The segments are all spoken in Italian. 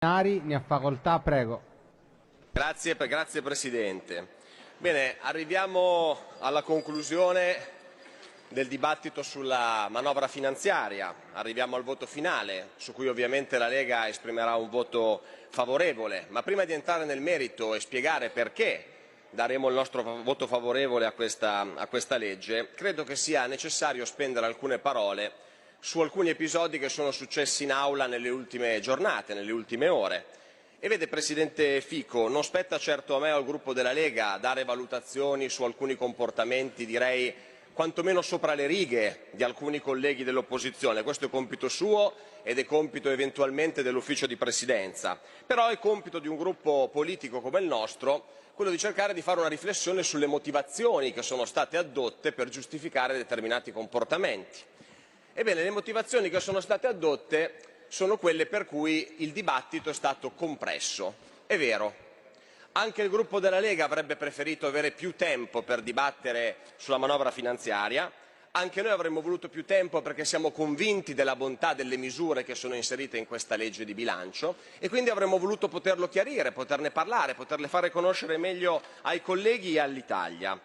Ne ha facoltà, prego. Grazie Presidente. Bene, arriviamo alla conclusione del dibattito sulla manovra finanziaria, arriviamo al voto finale, su cui ovviamente la Lega esprimerà un voto favorevole, ma prima di entrare nel merito e spiegare perché daremo il nostro voto favorevole a questa legge, credo che sia necessario spendere alcune parole su alcuni episodi che sono successi in aula nelle ultime giornate, nelle ultime ore. E vede, Presidente Fico, non spetta certo a me o al gruppo della Lega dare valutazioni su alcuni comportamenti, direi, quantomeno sopra le righe di alcuni colleghi dell'opposizione. Questo è compito suo ed è compito eventualmente dell'ufficio di Presidenza. Però è compito di un gruppo politico come il nostro quello di cercare di fare una riflessione sulle motivazioni che sono state addotte per giustificare determinati comportamenti. Ebbene, le motivazioni che sono state addotte sono quelle per cui il dibattito è stato compresso. È vero, anche il gruppo della Lega avrebbe preferito avere più tempo per dibattere sulla manovra finanziaria, anche noi avremmo voluto più tempo perché siamo convinti della bontà delle misure che sono inserite in questa legge di bilancio e quindi avremmo voluto poterlo chiarire, poterne parlare, poterle fare conoscere meglio ai colleghi e all'Italia.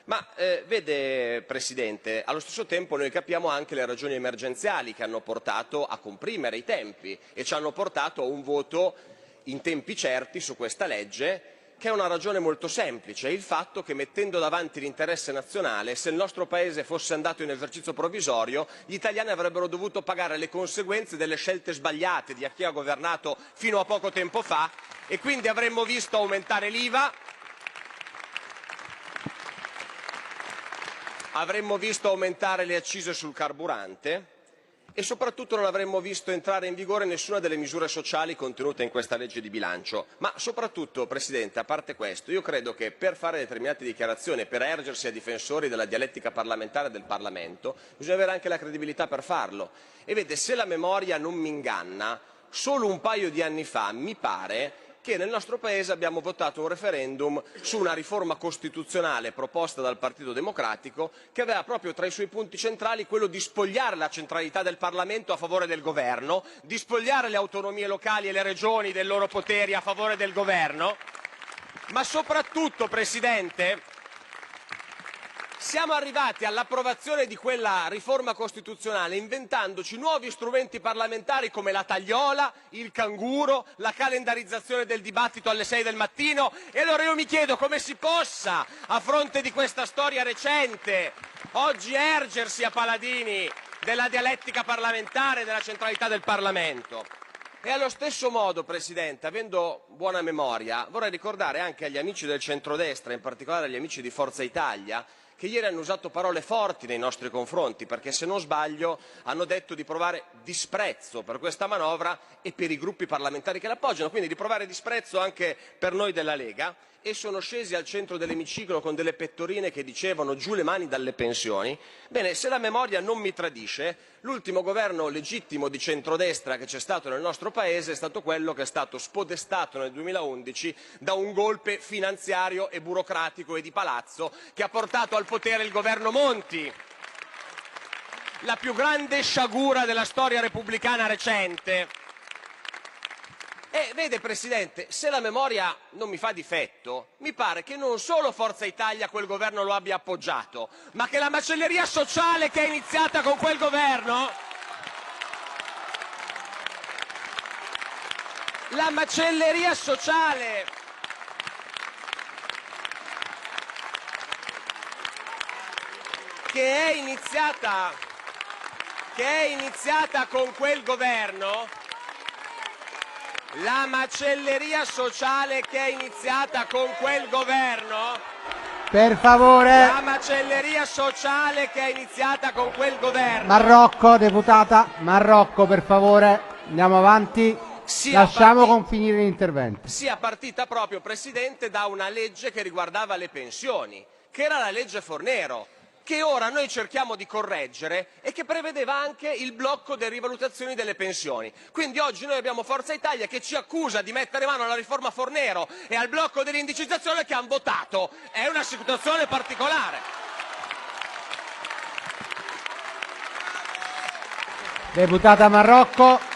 Ma vede, Presidente, allo stesso tempo noi capiamo anche le ragioni emergenziali che hanno portato a comprimere i tempi e ci hanno portato a un voto in tempi certi su questa legge, che è una ragione molto semplice, il fatto che mettendo davanti l'interesse nazionale, se il nostro Paese fosse andato in esercizio provvisorio, gli italiani avrebbero dovuto pagare le conseguenze delle scelte sbagliate di chi ha governato fino a poco tempo fa e quindi avremmo visto aumentare l'IVA, avremmo visto aumentare le accise sul carburante e soprattutto non avremmo visto entrare in vigore nessuna delle misure sociali contenute in questa legge di bilancio. Ma soprattutto, Presidente, a parte questo, io credo che per fare determinate dichiarazioni, per ergersi a difensori della dialettica parlamentare del Parlamento, bisogna avere anche la credibilità per farlo. E vede, se la memoria non mi inganna, solo un paio di anni fa mi pare che nel nostro Paese abbiamo votato un referendum su una riforma costituzionale proposta dal Partito Democratico che aveva proprio tra i suoi punti centrali quello di spogliare la centralità del Parlamento a favore del Governo, di spogliare le autonomie locali e le regioni dei loro poteri a favore del Governo, ma soprattutto, Presidente, siamo arrivati all'approvazione di quella riforma costituzionale inventandoci nuovi strumenti parlamentari come la tagliola, il canguro, la calendarizzazione del dibattito alle 6 del mattino e allora io mi chiedo come si possa, a fronte di questa storia recente, oggi ergersi a paladini della dialettica parlamentare e della centralità del Parlamento. E allo stesso modo, Presidente, avendo buona memoria, vorrei ricordare anche agli amici del centrodestra, in particolare agli amici di Forza Italia, che ieri hanno usato parole forti nei nostri confronti, perché se non sbaglio hanno detto di provare disprezzo per questa manovra e per i gruppi parlamentari che l'appoggiano, quindi di provare disprezzo anche per noi della Lega, e sono scesi al centro dell'emiciclo con delle pettorine che dicevano giù le mani dalle pensioni. Bene, se la memoria non mi tradisce, l'ultimo governo legittimo di centrodestra che c'è stato nel nostro Paese è stato quello che è stato spodestato nel 2011 da un golpe finanziario e burocratico e di palazzo che ha portato al potere il governo Monti, la più grande sciagura della storia repubblicana recente. E vede, Presidente, se la memoria non mi fa difetto, mi pare che non solo Forza Italia quel governo lo abbia appoggiato, ma che la macelleria sociale che è iniziata con quel governo, la macelleria sociale che è iniziata con quel governo, la macelleria sociale che è iniziata con quel governo, Per favore. la macelleria sociale che è iniziata con quel governo, Marrocco, deputata. Marrocco, per favore. Andiamo avanti. Lasciamo finire l'intervento. sia partita proprio, Presidente, da una legge che riguardava le pensioni, che era la legge Fornero, che ora noi cerchiamo di correggere e che prevedeva anche il blocco delle rivalutazioni delle pensioni. Quindi oggi noi abbiamo Forza Italia che ci accusa di mettere mano alla riforma Fornero e al blocco dell'indicizzazione che hanno votato. È una situazione particolare. Deputata Marrocco.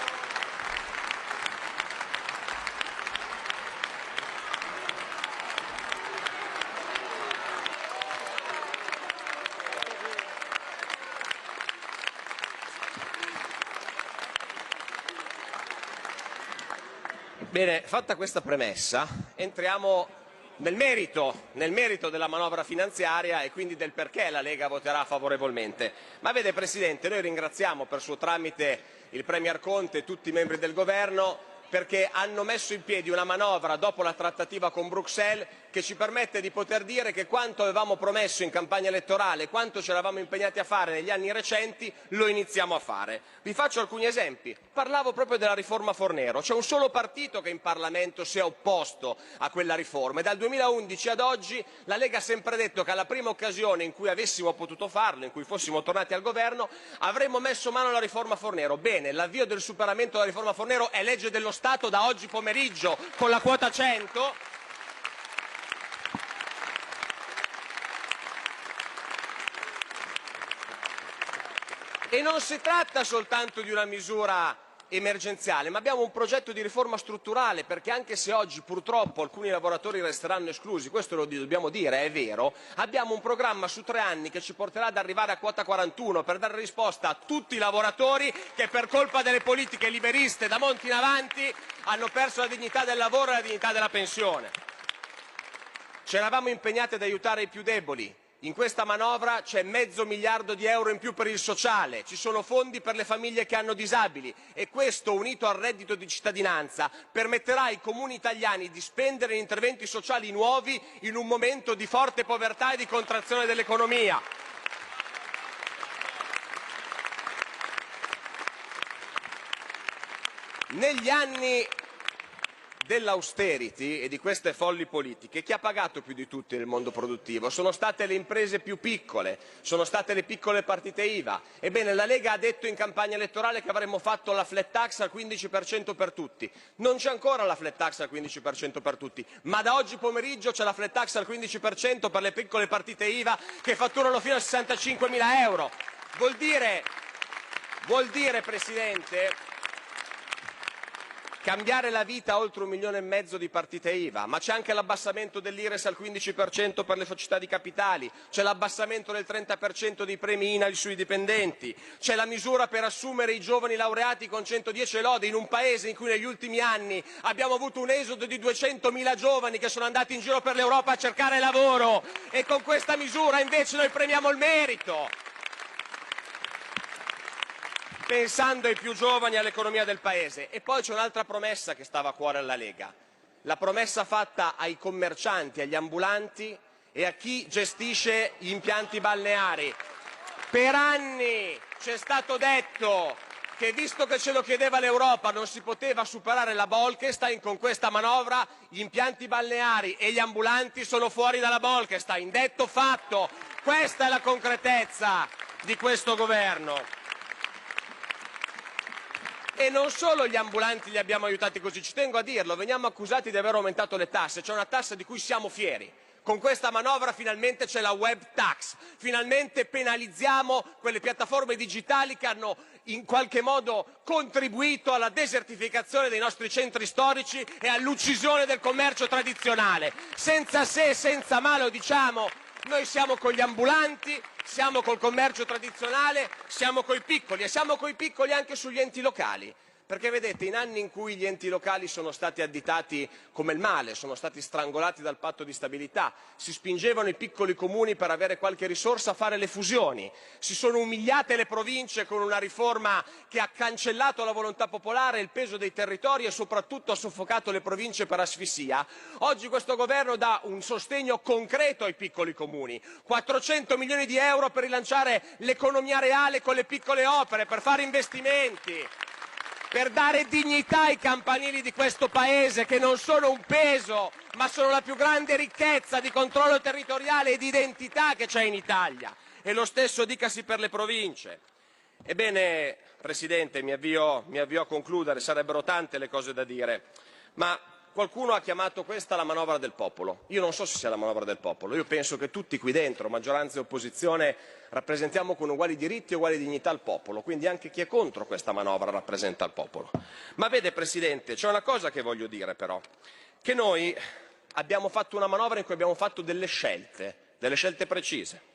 Bene, fatta questa premessa, entriamo nel merito della manovra finanziaria e quindi del perché la Lega voterà favorevolmente. Ma vede Presidente, noi ringraziamo per suo tramite il Premier Conte e tutti i membri del Governo perché hanno messo in piedi una manovra dopo la trattativa con Bruxelles che ci permette di poter dire che quanto avevamo promesso in campagna elettorale, quanto ci eravamo impegnati a fare negli anni recenti, lo iniziamo a fare. Vi faccio alcuni esempi. Parlavo proprio della riforma Fornero. C'è un solo partito che in Parlamento si è opposto a quella riforma e dal 2011 ad oggi la Lega ha sempre detto che alla prima occasione in cui avessimo potuto farlo, in cui fossimo tornati al governo, avremmo messo mano alla riforma Fornero. Bene, l'avvio del superamento della riforma Fornero è legge dello Stato da oggi pomeriggio con la quota 100. E non si tratta soltanto di una misura emergenziale, ma abbiamo un progetto di riforma strutturale, perché anche se oggi purtroppo alcuni lavoratori resteranno esclusi, questo lo dobbiamo dire, è vero, abbiamo un programma su 3 anni che ci porterà ad arrivare a quota 41 per dare risposta a tutti i lavoratori che per colpa delle politiche liberiste da Monti in avanti hanno perso la dignità del lavoro e la dignità della pensione. Ci eravamo impegnati ad aiutare i più deboli. In questa manovra c'è €0,5 miliardi in più per il sociale, ci sono fondi per le famiglie che hanno disabili e questo, unito al reddito di cittadinanza, permetterà ai comuni italiani di spendere in interventi sociali nuovi in un momento di forte povertà e di contrazione dell'economia. Negli anni dell'austerity e di queste folli politiche, chi ha pagato più di tutti nel mondo produttivo? Sono state le imprese più piccole, sono state le piccole partite IVA. Ebbene, la Lega ha detto in campagna elettorale che avremmo fatto la flat tax al 15% per tutti. Non c'è ancora la flat tax al 15% per tutti, ma da oggi pomeriggio c'è la flat tax al 15% per le piccole partite IVA che fatturano fino a €65.000. Vuol dire, Presidente, cambiare la vita a oltre 1,5 milioni di partite IVA, ma c'è anche l'abbassamento dell'IRES al 15% per le società di capitali, c'è l'abbassamento del 30% dei premi INAIL sui dipendenti, c'è la misura per assumere i giovani laureati con 110 lode in un paese in cui negli ultimi anni abbiamo avuto un esodo di 200.000 giovani che sono andati in giro per l'Europa a cercare lavoro e con questa misura invece noi premiamo il merito, pensando ai più giovani e all'economia del Paese. E poi c'è un'altra promessa che stava a cuore alla Lega, la promessa fatta ai commercianti, agli ambulanti e a chi gestisce gli impianti balneari. Per anni ci è stato detto che, visto che ce lo chiedeva l'Europa, non si poteva superare la Bolkestein. Con questa manovra gli impianti balneari e gli ambulanti sono fuori dalla Bolkestein. Detto fatto, questa è la concretezza di questo governo. E non solo gli ambulanti li abbiamo aiutati così, ci tengo a dirlo, veniamo accusati di aver aumentato le tasse, c'è una tassa di cui siamo fieri. Con questa manovra finalmente c'è la web tax, finalmente penalizziamo quelle piattaforme digitali che hanno in qualche modo contribuito alla desertificazione dei nostri centri storici e all'uccisione del commercio tradizionale. Senza se e senza ma lo diciamo, noi siamo con gli ambulanti, siamo col commercio tradizionale, siamo coi piccoli e siamo coi piccoli anche sugli enti locali. Perché vedete, in anni in cui gli enti locali sono stati additati come il male, sono stati strangolati dal patto di stabilità, si spingevano i piccoli comuni per avere qualche risorsa a fare le fusioni, si sono umiliate le province con una riforma che ha cancellato la volontà popolare, il peso dei territori e soprattutto ha soffocato le province per asfissia. Oggi questo governo dà un sostegno concreto ai piccoli comuni, 400 milioni di euro per rilanciare l'economia reale con le piccole opere, per fare investimenti, per dare dignità ai campanili di questo Paese, che non sono un peso, ma sono la più grande ricchezza di controllo territoriale e di identità che c'è in Italia. E lo stesso dicasi per le province. Ebbene, Presidente, mi avvio a concludere, sarebbero tante le cose da dire, ma qualcuno ha chiamato questa la manovra del popolo. Io non so se sia la manovra del popolo, io penso che tutti qui dentro, maggioranza e opposizione, rappresentiamo con uguali diritti e uguali dignità il popolo, quindi anche chi è contro questa manovra rappresenta il popolo. Ma vede Presidente, c'è una cosa che voglio dire però, che noi abbiamo fatto una manovra in cui abbiamo fatto delle scelte precise.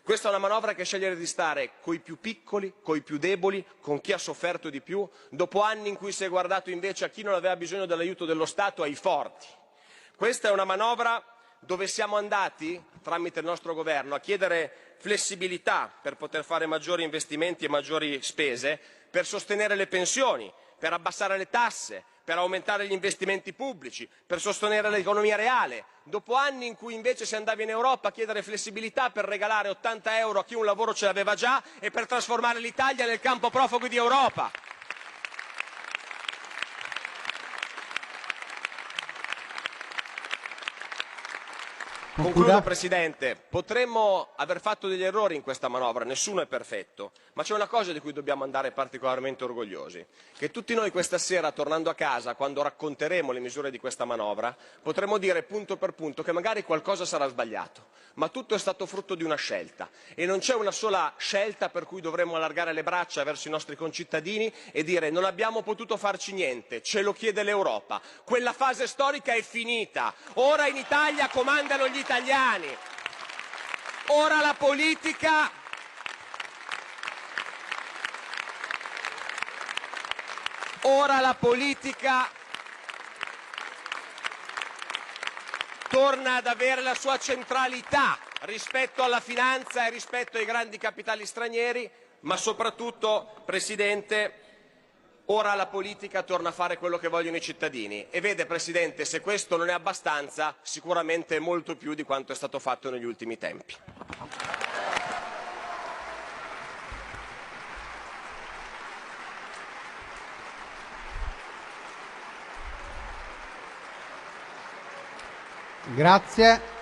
Questa è una manovra che sceglie di stare coi più piccoli, coi più deboli, con chi ha sofferto di più, dopo anni in cui si è guardato invece a chi non aveva bisogno dell'aiuto dello Stato, ai forti. Questa è una manovra dove siamo andati, tramite il nostro governo, a chiedere flessibilità per poter fare maggiori investimenti e maggiori spese, per sostenere le pensioni, per abbassare le tasse, per aumentare gli investimenti pubblici, per sostenere l'economia reale. Dopo anni in cui invece si andava in Europa a chiedere flessibilità per regalare 80 euro a chi un lavoro ce l'aveva già e per trasformare l'Italia nel campo profughi di Europa. Concludo, Presidente. Potremmo aver fatto degli errori in questa manovra, nessuno è perfetto, ma c'è una cosa di cui dobbiamo andare particolarmente orgogliosi, che tutti noi questa sera, tornando a casa, quando racconteremo le misure di questa manovra, potremo dire punto per punto che magari qualcosa sarà sbagliato, ma tutto è stato frutto di una scelta e non c'è una sola scelta per cui dovremmo allargare le braccia verso i nostri concittadini e dire non abbiamo potuto farci niente, ce lo chiede l'Europa. Quella fase storica è finita, ora in Italia comandano gli italiani. Ora la politica torna ad avere la sua centralità rispetto alla finanza e rispetto ai grandi capitali stranieri, ma soprattutto, Presidente, ora la politica torna a fare quello che vogliono i cittadini. E vede, Presidente, se questo non è abbastanza, sicuramente è molto più di quanto è stato fatto negli ultimi tempi. Grazie.